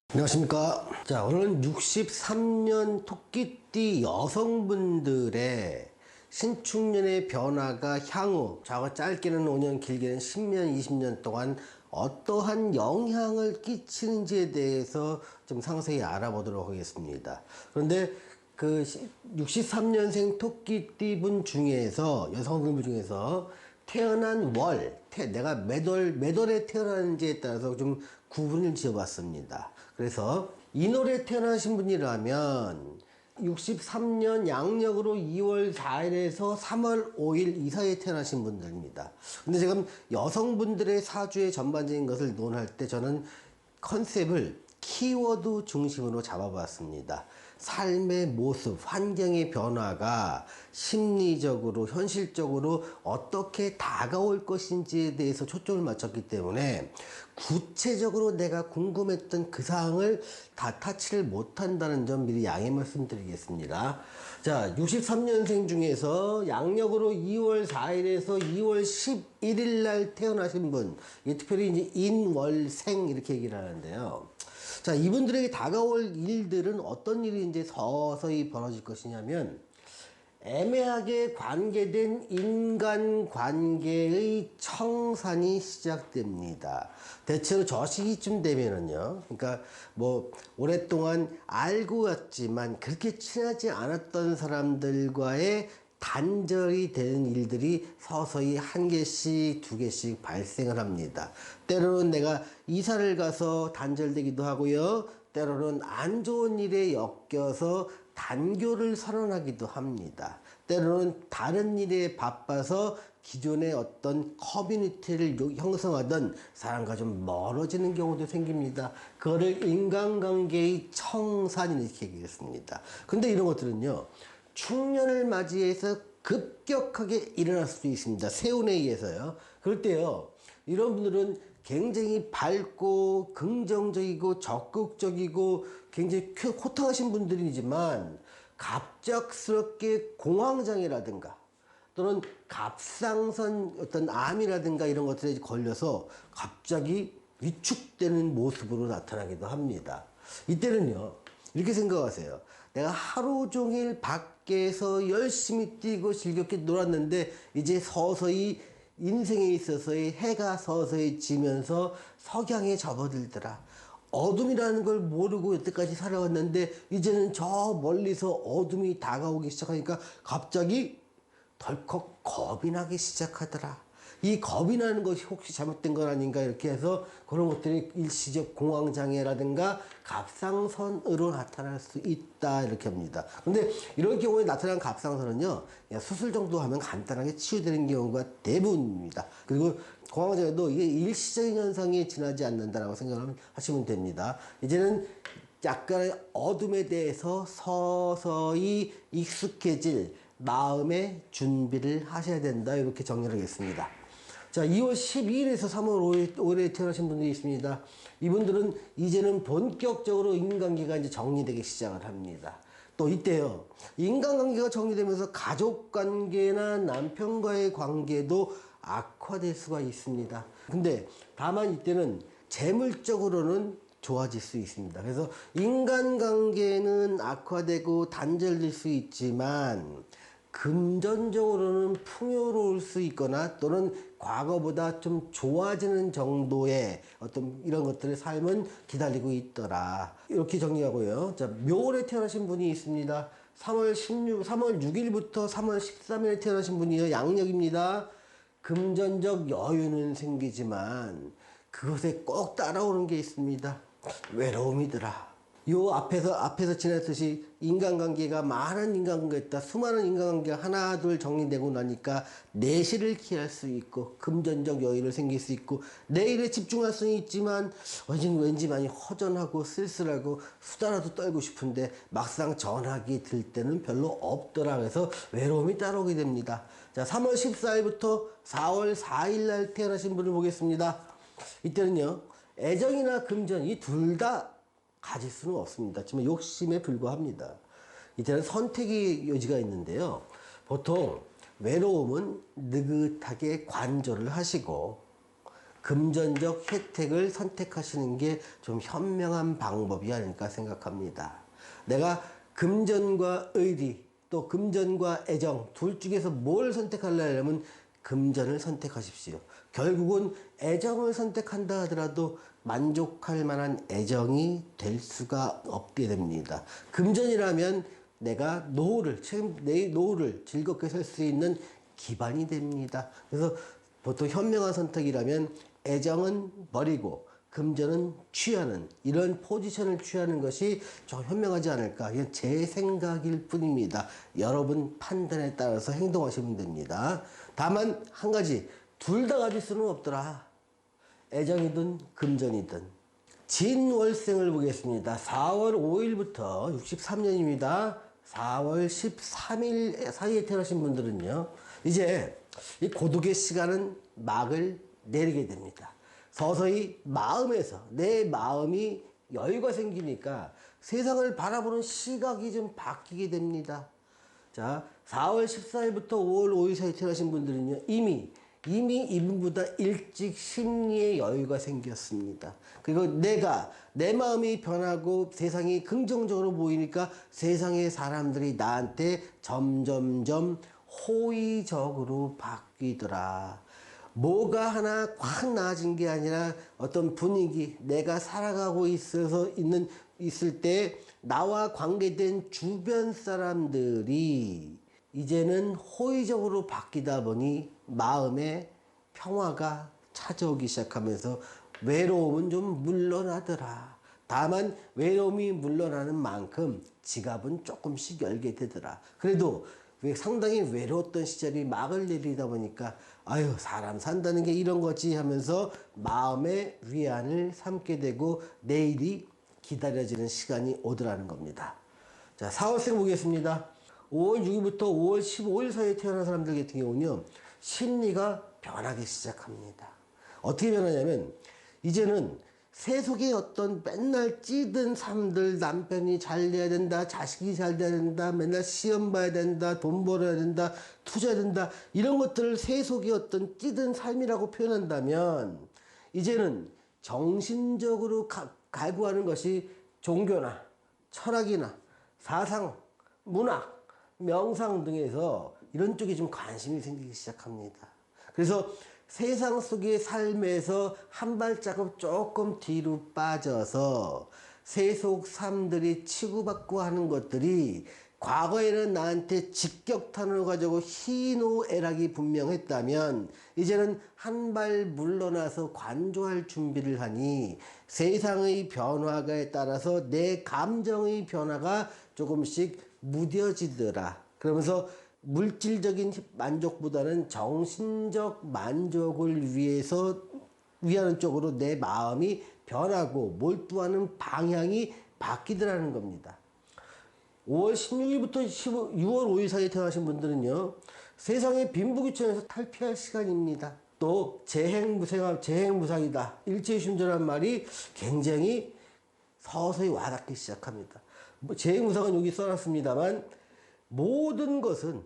안녕하십니까. 자, 오늘은 63년 토끼띠 여성분들의 신축년의 변화가 향후 짧게는 5년, 길게는 10년, 20년 동안 어떠한 영향을 끼치는지에 대해서 좀 상세히 알아보도록 하겠습니다. 그런데 그 63년생 토끼띠 분 중에서, 여성분 중에서 태어난 내가 몇 월에 태어났는지에 따라서 좀 구분을 지어봤습니다. 그래서 인월에 태어나신 분이라면 63년 양력으로 2월 4일에서 3월 5일 이 사이에 태어나신 분들입니다. 근데 지금 여성분들의 사주의 전반적인 것을 논할 때 저는 컨셉을 키워드 중심으로 잡아봤습니다. 삶의 모습, 환경의 변화가 심리적으로, 현실적으로 어떻게 다가올 것인지에 대해서 초점을 맞췄기 때문에 구체적으로 내가 궁금했던 그 사항을 다 타치를 못한다는 점 미리 양해 말씀드리겠습니다. 자, 63년생 중에서 양력으로 2월 4일에서 2월 11일 날 태어나신 분, 특별히 이제 인월생 이렇게 얘기를 하는데요. 자, 이분들에게 다가올 일들은 어떤 일이 이제 서서히 벌어질 것이냐면, 애매하게 관계된 인간관계의 청산이 시작됩니다. 대체로 저 시기쯤 되면은요, 그러니까 뭐 오랫동안 알고 왔지만 그렇게 친하지 않았던 사람들과의 단절이 되는 일들이 서서히 한 개씩 두 개씩 발생을 합니다. 때로는 내가 이사를 가서 단절되기도 하고요, 때로는 안 좋은 일에 엮여서 단교를 선언하기도 합니다. 때로는 다른 일에 바빠서 기존의 어떤 커뮤니티를 형성하던 사람과 좀 멀어지는 경우도 생깁니다. 그거를 인간관계의 청산이 이렇게 얘기했습니다. 근데 이런 것들은요, 축년을 맞이해서 급격하게 일어날 수도 있습니다. 세운에 의해서요. 그럴 때요, 이런 분들은 굉장히 밝고 긍정적이고 적극적이고 굉장히 호탕하신 분들이지만 갑작스럽게 공황장애라든가 또는 갑상선 어떤 암이라든가 이런 것들에 걸려서 갑자기 위축되는 모습으로 나타나기도 합니다. 이때는요, 이렇게 생각하세요. 내가 하루 종일 밖에서 열심히 뛰고 즐겁게 놀았는데 이제 서서히 인생에 있어서의 해가 서서히 지면서 석양에 접어들더라. 어둠이라는 걸 모르고 여태까지 살아왔는데 이제는 저 멀리서 어둠이 다가오기 시작하니까 갑자기 덜컥 겁이 나기 시작하더라. 이 겁이 나는 것이 혹시 잘못된 건 아닌가 이렇게 해서 그런 것들이 일시적 공황장애라든가 갑상선으로 나타날 수 있다 이렇게 합니다. 근데 이런 경우에 나타난 갑상선은요, 그냥 수술 정도 하면 간단하게 치유되는 경우가 대부분입니다. 그리고 공황장애도 이게 일시적인 현상이 지나지 않는다라고 생각하시면 됩니다. 이제는 약간의 어둠에 대해서 서서히 익숙해질 마음의 준비를 하셔야 된다 이렇게 정리를 하겠습니다. 자, 2월 12일에서 3월 5일에 태어나신 분들이 있습니다. 이분들은 이제는 본격적으로 인간관계가 이제 정리되기 시작을 합니다. 또 이때요, 인간관계가 정리되면서 가족관계나 남편과의 관계도 악화될 수가 있습니다. 근데 다만 이때는 재물적으로는 좋아질 수 있습니다. 그래서 인간관계는 악화되고 단절될 수 있지만 금전적으로는 풍요로울 수 있거나 또는 과거보다 좀 좋아지는 정도의 어떤 이런 것들의 삶은 기다리고 있더라. 이렇게 정리하고요. 자, 묘월에 태어나신 분이 있습니다. 3월 6일부터 3월 13일에 태어나신 분이요. 양력입니다. 금전적 여유는 생기지만 그것에 꼭 따라오는 게 있습니다. 외로움이더라. 요 앞에서 지났듯이 인간관계가 많은 인간관계가 있다. 수많은 인간관계가 하나 둘 정리되고 나니까 내실을 기할 수 있고 금전적 여유를 생길 수 있고 내 일에 집중할 수는 있지만 왠지 많이 허전하고 쓸쓸하고 수다라도 떨고 싶은데 막상 전화기 들 때는 별로 없더라. 그래서 외로움이 따라오게 됩니다. 자, 3월 14일부터 4월 4일 날 태어나신 분을 보겠습니다. 이때는요, 애정이나 금전 이 둘 다 가질 수는 없습니다. 하지만 욕심에 불과합니다. 이때는 선택의 여지가 있는데요. 보통 외로움은 느긋하게 관조를 하시고 금전적 혜택을 선택하시는 게 좀 현명한 방법이 아닐까 생각합니다. 내가 금전과 의리 또 금전과 애정 둘 중에서 뭘 선택하려면 금전을 선택하십시오. 결국은 애정을 선택한다 하더라도 만족할 만한 애정이 될 수가 없게 됩니다. 금전이라면 내가 내 노후를 즐겁게 살 수 있는 기반이 됩니다. 그래서 보통 현명한 선택이라면 애정은 버리고 금전은 취하는 이런 포지션을 취하는 것이 좀 현명하지 않을까. 이건 제 생각일 뿐입니다. 여러분 판단에 따라서 행동하시면 됩니다. 다만 한 가지 둘 다 가질 수는 없더라. 애정이든 금전이든. 진월생을 보겠습니다. 4월 5일부터 63년입니다. 4월 13일 사이에 태어나신 분들은요. 이제 이 고독의 시간은 막을 내리게 됩니다. 서서히 마음에서 내 마음이 여유가 생기니까 세상을 바라보는 시각이 좀 바뀌게 됩니다. 자, 4월 14일부터 5월 5일 사이에 태어나신 분들은요. 이미 이분보다 일찍 심리의 여유가 생겼습니다. 그리고 내 마음이 변하고 세상이 긍정적으로 보이니까 세상의 사람들이 나한테 점점점 호의적으로 바뀌더라. 뭐가 하나 확 나아진 게 아니라 어떤 분위기, 내가 살아가고 있을 때 나와 관계된 주변 사람들이 이제는 호의적으로 바뀌다 보니 마음에 평화가 찾아오기 시작하면서 외로움은 좀 물러나더라. 다만 외로움이 물러나는 만큼 지갑은 조금씩 열게 되더라. 그래도 상당히 외로웠던 시절이 막을 내리다 보니까 아유 사람 산다는 게 이런 거지 하면서 마음의 위안을 삼게 되고 내일이 기다려지는 시간이 오더라는 겁니다. 자, 4월생 보겠습니다. 5월 6일부터 5월 15일 사이에 태어난 사람들 같은 경우는요. 심리가 변하기 시작합니다. 어떻게 변하냐면 이제는 세속의 어떤 맨날 찌든 삶들, 남편이 잘 돼야 된다, 자식이 잘 돼야 된다, 맨날 시험 봐야 된다, 돈 벌어야 된다, 투자해야 된다, 이런 것들을 세속의 어떤 찌든 삶이라고 표현한다면 이제는 정신적으로 갈구하는 것이 종교나 철학이나 사상, 문학, 명상 등에서 이런 쪽에 좀 관심이 생기기 시작합니다. 그래서 세상 속의 삶에서 한 발자국 조금 뒤로 빠져서 세속 삶들이 치고받고 하는 것들이 과거에는 나한테 직격탄을 가지고 희노애락이 분명했다면 이제는 한 발 물러나서 관조할 준비를 하니 세상의 변화에 따라서 내 감정의 변화가 조금씩 무뎌지더라. 그러면서 물질적인 만족보다는 정신적 만족을 위하는 쪽으로 내 마음이 변하고 몰두하는 방향이 바뀌더라는 겁니다. 5월 16일부터 6월 5일 사이에 태어나신 분들은요. 세상의 빈부귀천에서 탈피할 시간입니다. 또 재행무상이다. 일제심전한 말이 굉장히 서서히 와닿기 시작합니다. 재행무상은 여기 써놨습니다만 모든 것은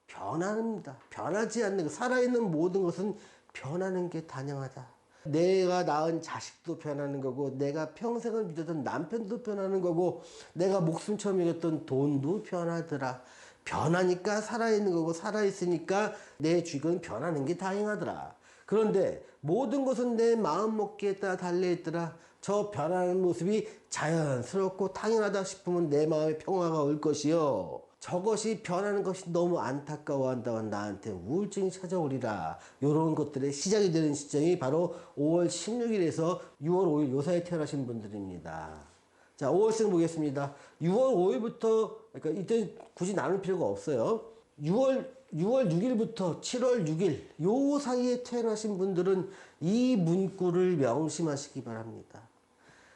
변합니다. 변하지 않는 것, 살아있는 모든 것은 변하는 게 당연하다. 내가 낳은 자식도 변하는 거고 내가 평생을 믿었던 남편도 변하는 거고 내가 목숨처럼 여겼던 돈도 변하더라. 변하니까 살아있는 거고 살아있으니까 내 주식은 변하는 게 다행하더라. 그런데 모든 것은 내 마음먹기에 따라 달려있더라. 저 변하는 모습이 자연스럽고 당연하다 싶으면 내 마음에 평화가 올 것이요. 저것이 변하는 것이 너무 안타까워한다면 나한테 우울증이 찾아오리라. 이런 것들의 시작이 되는 시점이 바로 5월 16일에서 6월 5일 요 사이에 태어나신 분들입니다. 자, 5월생 보겠습니다. 6월 5일부터, 그러니까 이때 굳이 나눌 필요가 없어요. 6월 6일부터 7월 6일 요 사이에 태어나신 분들은 이 문구를 명심하시기 바랍니다.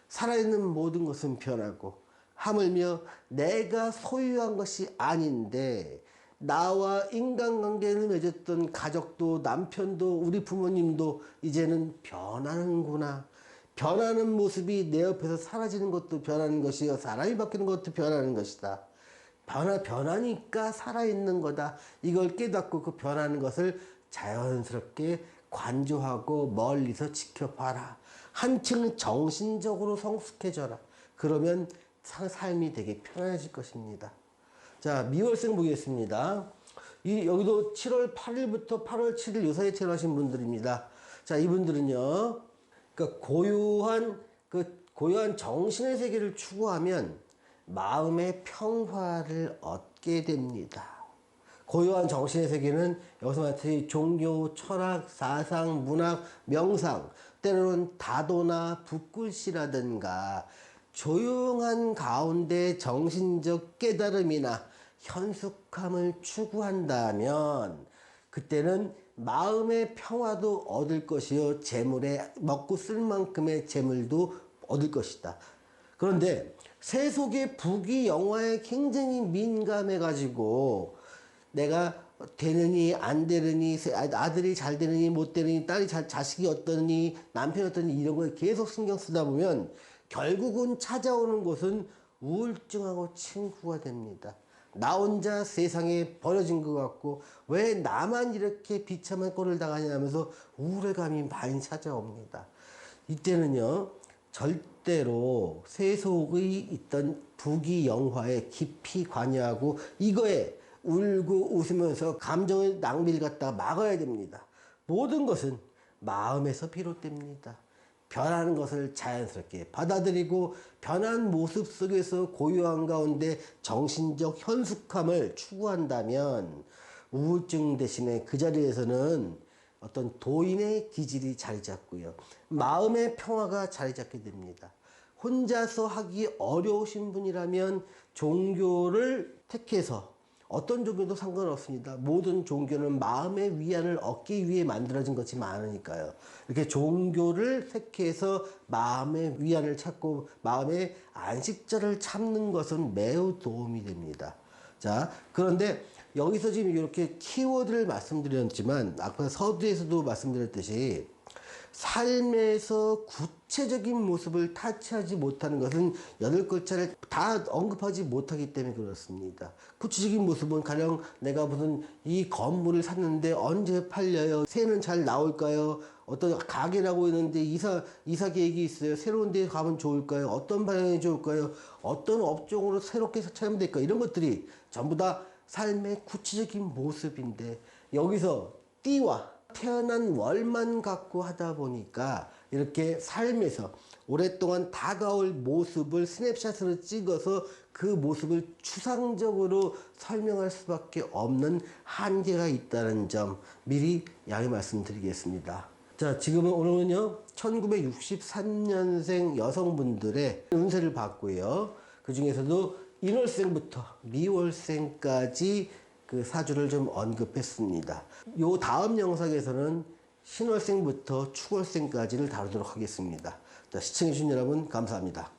살아있는 모든 것은 변하고 하물며 내가 소유한 것이 아닌데 나와 인간관계를 맺었던 가족도 남편도 우리 부모님도 이제는 변하는구나. 변하는 모습이 내 옆에서 사라지는 것도 변하는 것이요. 사람이 바뀌는 것도 변하는 것이다. 변하니까 살아있는 거다. 이걸 깨닫고 그 변하는 것을 자연스럽게 관조하고 멀리서 지켜봐라. 한층 정신적으로 성숙해져라. 그러면 삶이 되게 편해질 것입니다. 자, 미월생 보겠습니다. 여기도 7월 8일부터 8월 7일 요 사이에 태어나신 분들입니다. 자, 이분들은요, 그러니까 고요한 정신의 세계를 추구하면 마음의 평화를 얻게 됩니다. 고요한 정신의 세계는 여기서 말했듯이 종교, 철학, 사상, 문학, 명상, 때로는 다도나 붓글씨라든가 조용한 가운데 정신적 깨달음이나 현숙함을 추구한다면 그때는 마음의 평화도 얻을 것이요 재물에 먹고 쓸 만큼의 재물도 얻을 것이다. 그런데 세속의 부귀영화에 굉장히 민감해 가지고 내가 되느니 안 되느니 아들이 잘 되느니 못 되느니 자식이 어떠니 남편이 어떠니 이런 거에 계속 신경 쓰다 보면 결국은 찾아오는 곳은 우울증하고 친구가 됩니다. 나 혼자 세상에 버려진 것 같고 왜 나만 이렇게 비참한 꼴을 당하냐 하면서 우울감이 많이 찾아옵니다. 이때는요 절대로 세속의 있던 부귀영화에 깊이 관여하고 이거에 울고 웃으면서 감정의 낭비를 갖다가 막아야 됩니다. 모든 것은 마음에서 비롯됩니다. 변하는 것을 자연스럽게 받아들이고 변한 모습 속에서 고요한 가운데 정신적 현숙함을 추구한다면 우울증 대신에 그 자리에서는 어떤 도인의 기질이 자리 잡고요. 마음의 평화가 자리 잡게 됩니다. 혼자서 하기 어려우신 분이라면 종교를 택해서 어떤 종교도 상관없습니다. 모든 종교는 마음의 위안을 얻기 위해 만들어진 것이 많으니까요. 이렇게 종교를 택해서 마음의 위안을 찾고 마음의 안식처를 찾는 것은 매우 도움이 됩니다. 자, 그런데 여기서 지금 이렇게 키워드를 말씀드렸지만 아까 서두에서도 말씀드렸듯이 삶에서 구체적인 모습을 타치하지 못하는 것은 8글자를 다 언급하지 못하기 때문에 그렇습니다. 구체적인 모습은 가령 내가 무슨 이 건물을 샀는데 언제 팔려요? 새는 잘 나올까요? 어떤 가게라고 있는데 이사 계획이 있어요. 새로운 데 가면 좋을까요? 어떤 방향이 좋을까요? 어떤 업종으로 새롭게 차리면 될까요? 이런 것들이 전부 다 삶의 구체적인 모습인데 여기서 띠와 태어난 월만 갖고 하다 보니까 이렇게 삶에서 오랫동안 다가올 모습을 스냅샷으로 찍어서 그 모습을 추상적으로 설명할 수밖에 없는 한계가 있다는 점 미리 양해 말씀드리겠습니다. 자, 오늘은요 1963년생 여성분들의 운세를 봤고요. 그 중에서도 인월생부터 미월생까지 그 사주를 좀 언급했습니다. 요 다음 영상에서는 신월생부터 축월생까지를 다루도록 하겠습니다. 자, 시청해주신 여러분 감사합니다.